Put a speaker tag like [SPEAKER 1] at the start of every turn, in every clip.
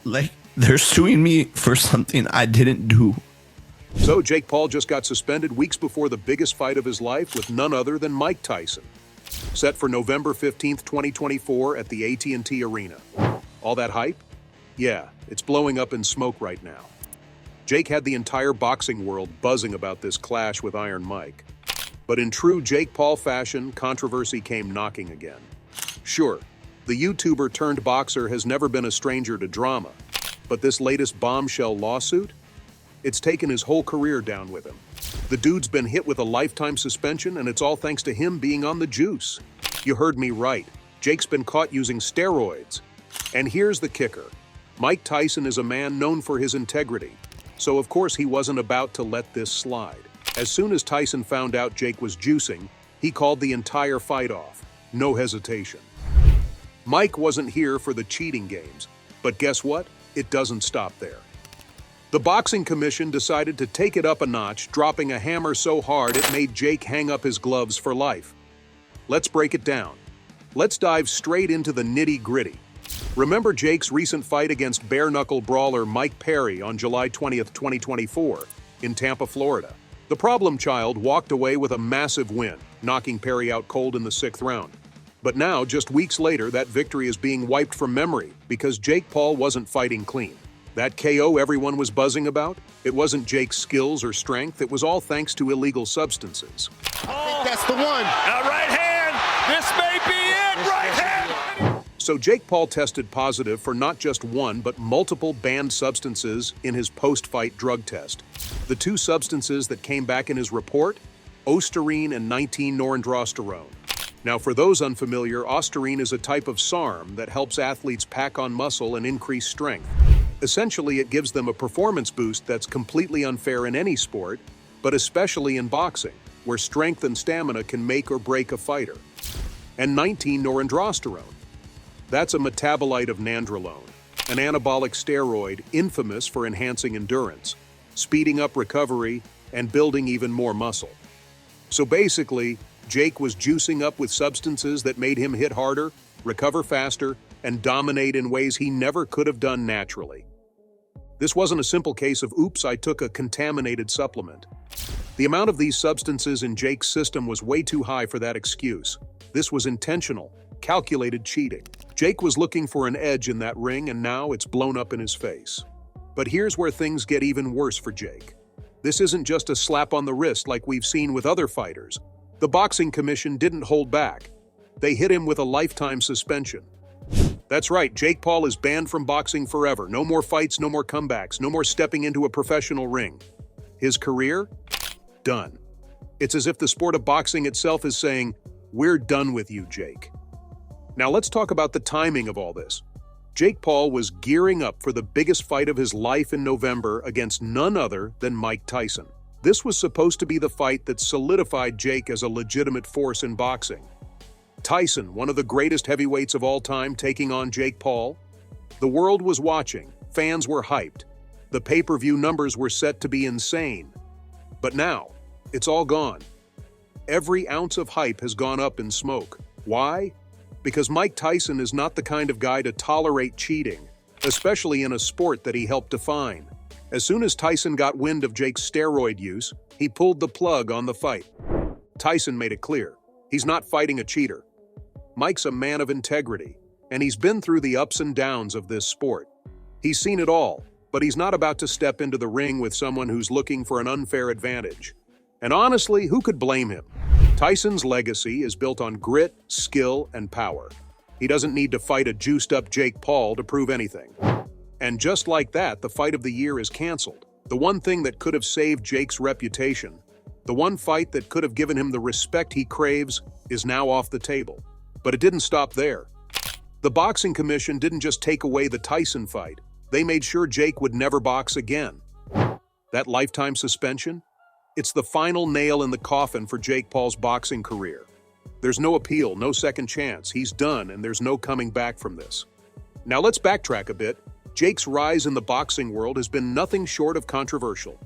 [SPEAKER 1] Like, they're suing me for something I didn't do.
[SPEAKER 2] So Jake Paul just got suspended weeks before the biggest fight of his life with none other than Mike Tyson. Set for November 15th, 2024 at the AT&T Arena. All that hype? Yeah, it's blowing up in smoke right now. Jake had the entire boxing world buzzing about this clash with Iron Mike. But in true Jake Paul fashion, controversy came knocking again. Sure, the YouTuber turned boxer has never been a stranger to drama, but this latest bombshell lawsuit? It's taken his whole career down with him. The dude's been hit with a lifetime suspension, and it's all thanks to him being on the juice. You heard me right. Jake's been caught using steroids. And here's the kicker. Mike Tyson is a man known for his integrity, so of course he wasn't about to let this slide. As soon as Tyson found out Jake was juicing, he called the entire fight off. No hesitation. Mike wasn't here for the cheating games, but guess what? It doesn't stop there. The Boxing Commission decided to take it up a notch, dropping a hammer so hard it made Jake hang up his gloves for life. Let's break it down. Let's dive straight into the nitty-gritty. Remember Jake's recent fight against bare-knuckle brawler Mike Perry on July 20th, 2024, in Tampa, Florida. The problem child walked away with a massive win, knocking Perry out cold in the 6th round. But now, just weeks later, that victory is being wiped from memory because Jake Paul wasn't fighting clean. That KO everyone was buzzing about? It wasn't Jake's skills or strength, it was all thanks to illegal substances.
[SPEAKER 3] I think that's the one.
[SPEAKER 4] Right hand! This may be it! Right hand!
[SPEAKER 2] So Jake Paul tested positive for not just one, but multiple banned substances in his post-fight drug test. The two substances that came back in his report? Ostarine and 19-norandrosterone. Now, for those unfamiliar, Ostarine is a type of SARM that helps athletes pack on muscle and increase strength. Essentially, it gives them a performance boost that's completely unfair in any sport, but especially in boxing, where strength and stamina can make or break a fighter. And 19-norandrosterone. That's a metabolite of nandrolone, an anabolic steroid infamous for enhancing endurance, speeding up recovery, and building even more muscle. So basically, Jake was juicing up with substances that made him hit harder, recover faster, and dominate in ways he never could have done naturally. This wasn't a simple case of, oops, I took a contaminated supplement. The amount of these substances in Jake's system was way too high for that excuse. This was intentional, calculated cheating. Jake was looking for an edge in that ring, and now it's blown up in his face. But here's where things get even worse for Jake. This isn't just a slap on the wrist like we've seen with other fighters. The Boxing Commission didn't hold back. They hit him with a lifetime suspension. That's right, Jake Paul is banned from boxing forever. No more fights, no more comebacks, no more stepping into a professional ring. His career? Done. It's as if the sport of boxing itself is saying, "We're done with you, Jake." Now let's talk about the timing of all this. Jake Paul was gearing up for the biggest fight of his life in November against none other than Mike Tyson. This was supposed to be the fight that solidified Jake as a legitimate force in boxing. Tyson, one of the greatest heavyweights of all time, taking on Jake Paul. The world was watching, fans were hyped. The pay-per-view numbers were set to be insane. But now, it's all gone. Every ounce of hype has gone up in smoke. Why? Because Mike Tyson is not the kind of guy to tolerate cheating, especially in a sport that he helped define. As soon as Tyson got wind of Jake's steroid use, he pulled the plug on the fight. Tyson made it clear, he's not fighting a cheater. Mike's a man of integrity, and he's been through the ups and downs of this sport. He's seen it all, but he's not about to step into the ring with someone who's looking for an unfair advantage. And honestly, who could blame him? Tyson's legacy is built on grit, skill, and power. He doesn't need to fight a juiced-up Jake Paul to prove anything. And just like that, the fight of the year is canceled. The one thing that could have saved Jake's reputation, the one fight that could have given him the respect he craves, is now off the table. But it didn't stop there. The Boxing Commission didn't just take away the Tyson fight, they made sure Jake would never box again. That lifetime suspension? It's the final nail in the coffin for Jake Paul's boxing career. There's no appeal, no second chance. He's done, and there's no coming back from this. Now let's backtrack a bit. Jake's rise in the boxing world has been nothing short of controversial.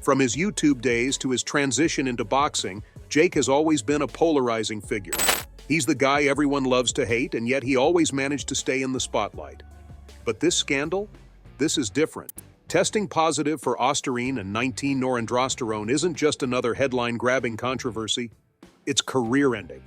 [SPEAKER 2] From his YouTube days to his transition into boxing, Jake has always been a polarizing figure. He's the guy everyone loves to hate, and yet he always managed to stay in the spotlight. But this scandal? this is different. Testing positive for ostarine and 19-norandrosterone isn't just another headline-grabbing controversy. It's career-ending.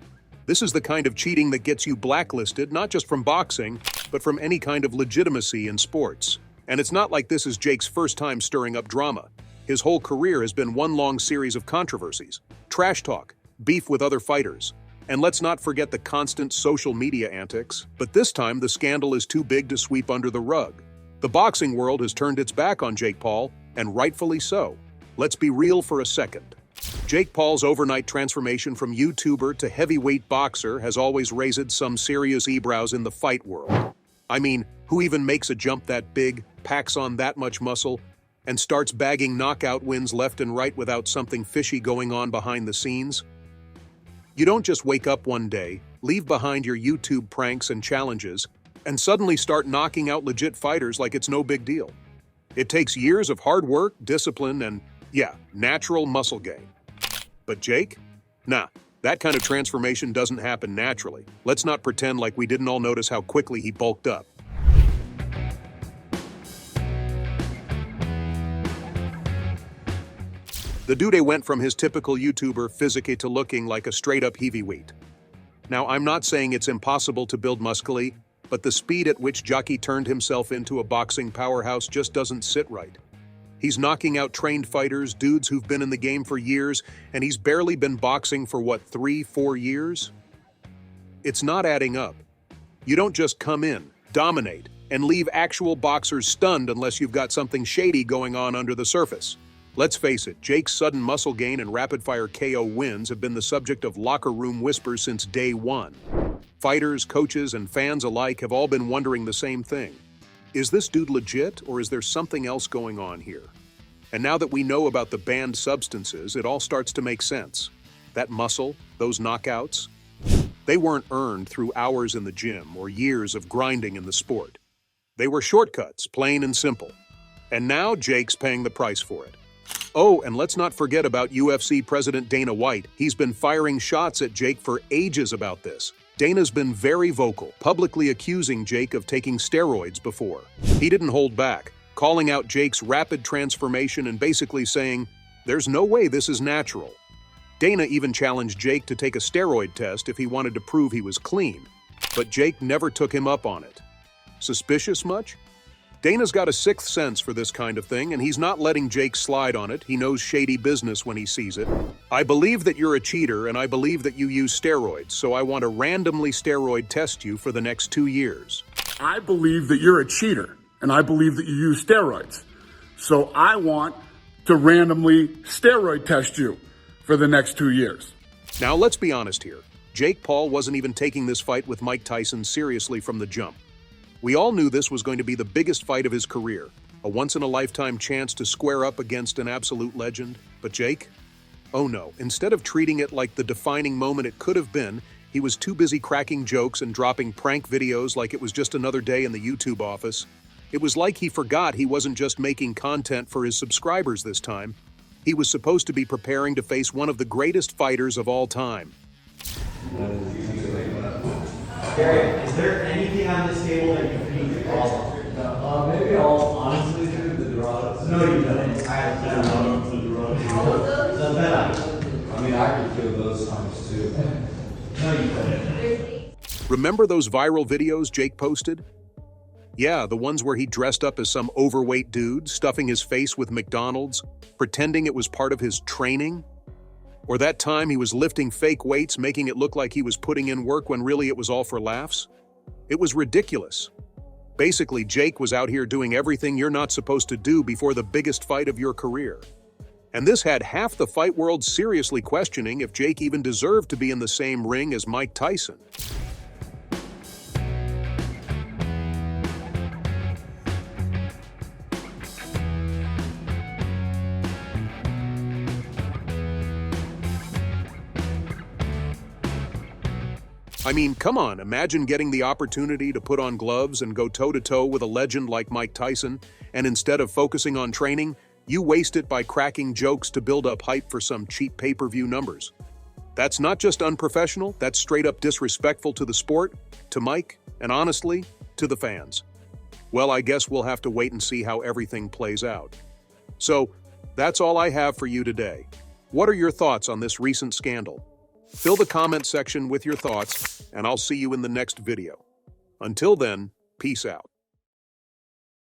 [SPEAKER 2] This is the kind of cheating that gets you blacklisted, not just from boxing, but from any kind of legitimacy in sports. And it's not like this is Jake's first time stirring up drama. His whole career has been one long series of controversies, trash talk, beef with other fighters, and let's not forget the constant social media antics. But this time, the scandal is too big to sweep under the rug. The boxing world has turned its back on Jake Paul, and rightfully so. Let's be real for a second. Jake Paul's overnight transformation from YouTuber to heavyweight boxer has always raised some serious eyebrows in the fight world. I mean, who even makes a jump that big, packs on that much muscle, and starts bagging knockout wins left and right without something fishy going on behind the scenes? You don't just wake up one day, leave behind your YouTube pranks and challenges, and suddenly start knocking out legit fighters like it's no big deal. It takes years of hard work, discipline, and, yeah, natural muscle gain. But Jake? Nah, that kind of transformation doesn't happen naturally. Let's not pretend like we didn't all notice how quickly he bulked up. The dude went from his typical YouTuber physique to looking like a straight-up heavyweight. Now, I'm not saying it's impossible to build muscly, but the speed at which Jockey turned himself into a boxing powerhouse just doesn't sit right. He's knocking out trained fighters, dudes who've been in the game for years, and he's barely been boxing for, 3-4 years? It's not adding up. You don't just come in, dominate, and leave actual boxers stunned unless you've got something shady going on under the surface. Let's face it, Jake's sudden muscle gain and rapid-fire KO wins have been the subject of locker room whispers since day one. Fighters, coaches, and fans alike have all been wondering the same thing. Is this dude legit, or is there something else going on here? And now that we know about the banned substances, it all starts to make sense. That muscle, those knockouts, they weren't earned through hours in the gym or years of grinding in the sport. They were shortcuts, plain and simple. And now Jake's paying the price for it. Oh, and let's not forget about UFC President Dana White. He's been firing shots at Jake for ages about this. Dana's been very vocal, publicly accusing Jake of taking steroids before. He didn't hold back, calling out Jake's rapid transformation and basically saying, "There's no way this is natural." Dana even challenged Jake to take a steroid test if he wanted to prove he was clean, but Jake never took him up on it. Suspicious much? Dana's got a sixth sense for this kind of thing, and he's not letting Jake slide on it. He knows shady business when he sees it. "I believe that you're a cheater, and I believe that you use steroids, so I want to randomly steroid test you for the next 2 years."
[SPEAKER 3] I believe that you're a cheater, and I believe that you use steroids. So I want to randomly steroid test you for the next 2 years.
[SPEAKER 2] Now, let's be honest here. Jake Paul wasn't even taking this fight with Mike Tyson seriously from the jump. We all knew this was going to be the biggest fight of his career, a once-in-a-lifetime chance to square up against an absolute legend. But Jake? Oh no, instead of treating it like the defining moment it could have been, he was too busy cracking jokes and dropping prank videos like it was just another day in the YouTube office. It was like he forgot he wasn't just making content for his subscribers this time. He was supposed to be preparing to face one of the greatest fighters of all time.
[SPEAKER 5] Gary, is there anything on this table that you think you follow?
[SPEAKER 6] Maybe I'll honestly do the Dorados.
[SPEAKER 5] No, you don't. I don't know the Dorados. The Vela.
[SPEAKER 6] I mean, I could kill those times too.
[SPEAKER 5] No, you couldn't.
[SPEAKER 2] Remember those viral videos Jake posted? Yeah, the ones where he dressed up as some overweight dude, stuffing his face with McDonald's, pretending it was part of his training? Or that time he was lifting fake weights, making it look like he was putting in work when really it was all for laughs? It was ridiculous. Basically, Jake was out here doing everything you're not supposed to do before the biggest fight of your career. And this had half the fight world seriously questioning if Jake even deserved to be in the same ring as Mike Tyson. I mean, come on, imagine getting the opportunity to put on gloves and go toe-to-toe with a legend like Mike Tyson, and instead of focusing on training, you waste it by cracking jokes to build up hype for some cheap pay-per-view numbers. That's not just unprofessional, that's straight up disrespectful to the sport, to Mike, and honestly, to the fans. Well, I guess we'll have to wait and see how everything plays out. So, that's all I have for you today. What are your thoughts on this recent scandal? Fill the comment section with your thoughts, and I'll see you in the next video. Until then, peace out.